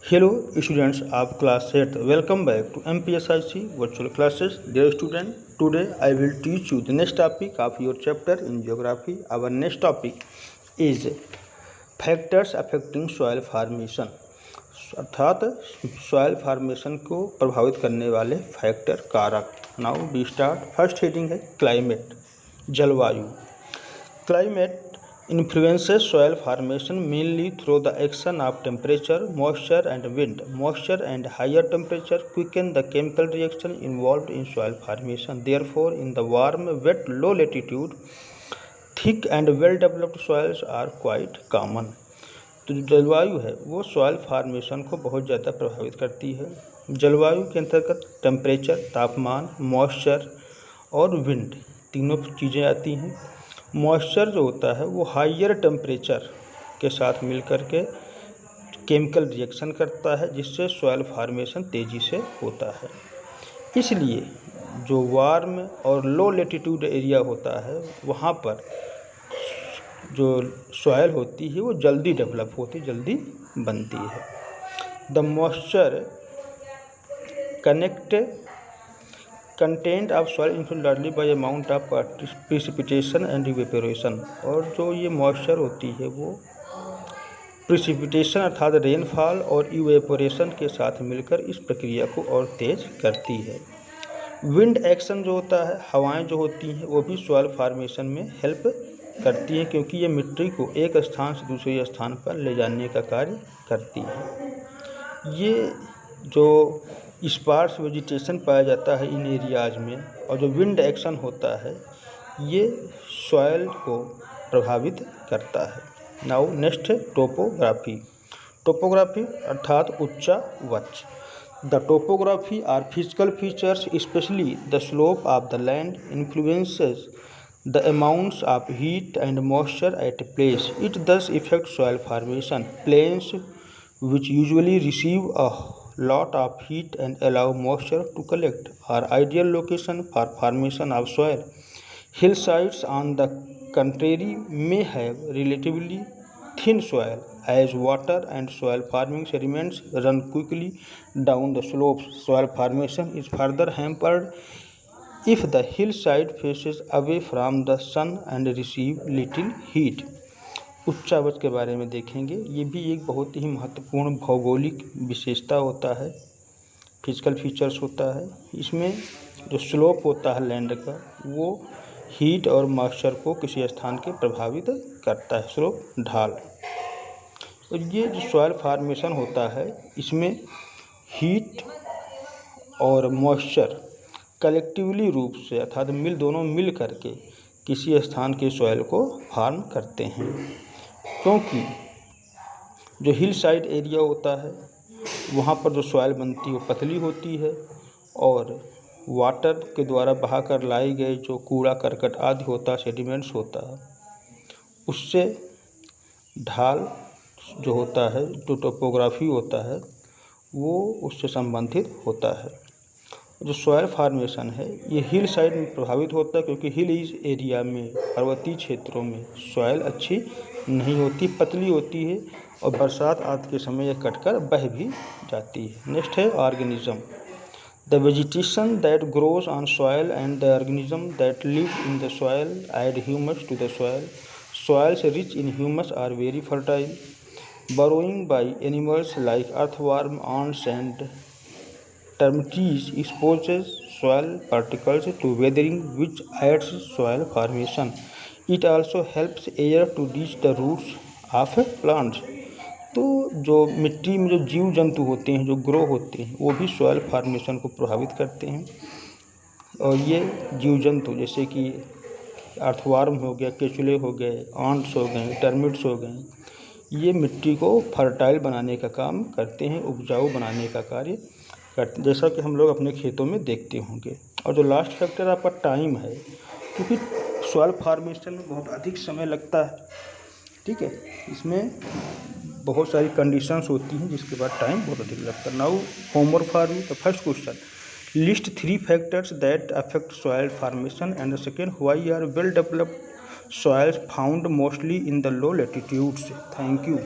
Hello students of class 8th. Welcome back to MPSIC virtual classes. Dear student, today I will teach you the next topic of your chapter in geography. Our next topic is factors affecting soil formation. अर्थात soil formation को प्रभावित करने वाले factor कारक. Now we start. First heading है climate, जलवायु. Climate influences soil formation mainly through the action of temperature, moisture and wind. Moisture and higher temperature quicken the chemical reaction involved in soil formation. Therefore, in the warm, wet, low latitude, thick and well-developed soils are quite common. तो जो जलवायु है वो soil formation को बहुत ज़्यादा प्रभावित करती है. जलवायु के अंतर्गत टेम्परेचर, तापमान, मॉइस्चर और विंड तीनों चीज़ें आती हैं. मॉइस्चर जो होता है वो हाइयर टेम्परेचर के साथ मिलकर के केमिकल रिएक्शन करता है जिससे सॉइल फार्मेशन तेज़ी से होता है. इसलिए जो वार्म और लो लेटीट्यूड एरिया होता है वहाँ पर जो सॉइल होती है वो जल्दी डेवलप होती, जल्दी बनती है. The moisture content of soil influence largely bye amount of precipitation and evaporation. और जो ये मॉइस्चर होती है वो प्रिसिपिटेशन अर्थात रेनफॉल और इवेपोरेशन के साथ मिलकर इस प्रक्रिया को और तेज करती है. विंड एक्शन जो होता है, हवाएं जो होती हैं वो भी सॉइल फार्मेशन में हेल्प करती हैं क्योंकि ये मिट्टी को एक स्थान से दूसरे स्थान पर ले जाने का कार्य करती है. ये जो स्पार्स वेजिटेशन पाया जाता है इन एरियाज़ में और जो विंड एक्शन होता है ये सॉइल को प्रभावित करता है. नाउ नेक्स्ट है टोपोग्राफी. टोपोग्राफी अर्थात उच्चावच. The topography are physical features specially the slope of the land influences the amounts of heat and moisture at a place. It thus affects soil formation. Plains, which usually receive a lot of heat and allow moisture to collect, are ideal location for formation of soil. Hillsides, on the contrary, may have relatively thin soil as water and soil forming sediments run quickly down the slopes. Soil formation is further hampered if the hillside faces away from the sun and receive little heat. उच्चावच के बारे में देखेंगे. ये भी एक बहुत ही महत्वपूर्ण भौगोलिक विशेषता होता है, फिजिकल फीचर्स होता है. इसमें जो स्लोप होता है लैंड का वो हीट और मॉइस्चर को किसी स्थान के प्रभावित करता है. स्लोप ढाल. और ये जो सॉइल फार्मेशन होता है इसमें हीट और मॉइस्चर कलेक्टिवली रूप से अर्थात दोनों मिल करके किसी स्थान के सॉइल को फार्म करते हैं. क्योंकि जो हिल साइड एरिया होता है वहाँ पर जो सॉइल बनती है वो पतली होती है और वाटर के द्वारा बहा कर लाई गई जो कूड़ा करकट आदि होता है, सेडिमेंट्स होता है, उससे ढाल जो होता है, जो टोपोग्राफी होता है वो उससे संबंधित होता है. जो सॉइल फार्मेशन है ये हिल साइड में प्रभावित होता है क्योंकि हिल एरिया में, पर्वतीय क्षेत्रों में सॉइल अच्छी नहीं होती, पतली होती है और बरसात आदि के समय यह कटकर बह भी जाती है. नेक्स्ट है organism. The vegetation that grows on soil and the organism that live in the soil add humus to the soil. Soils rich in humus are very fertile. burrowing by animals like earthworm, ants and termites exposes soil particles to weathering which aids soil formation. It also helps air to reach the roots of plants. तो जो मिट्टी में जो जीव जंतु होते हैं जो ग्रो होते हैं वो भी सॉइल फार्मेशन को प्रभावित करते हैं. और ये जीव जंतु जैसे कि अर्थवार्म हो गया, केचुले हो गए, आंट्स हो गए, टर्मिट्स हो गए, ये मिट्टी को फर्टाइल बनाने का काम करते हैं, उपजाऊ बनाने का कार्य करते हैं, जैसा कि हम लोग अपने खेतों में देखते होंगे. और जो लास्ट फैक्टर आपका टाइम है, क्योंकि सॉइल फार्मेशन में बहुत अधिक समय लगता है. ठीक है, इसमें बहुत सारी कंडीशंस होती हैं जिसके बाद टाइम बहुत अधिक लगता है. Now homework for you. The first question, list 3 factors that affect soil formation and the second, why are well developed soils found mostly in the low latitudes. Thank you.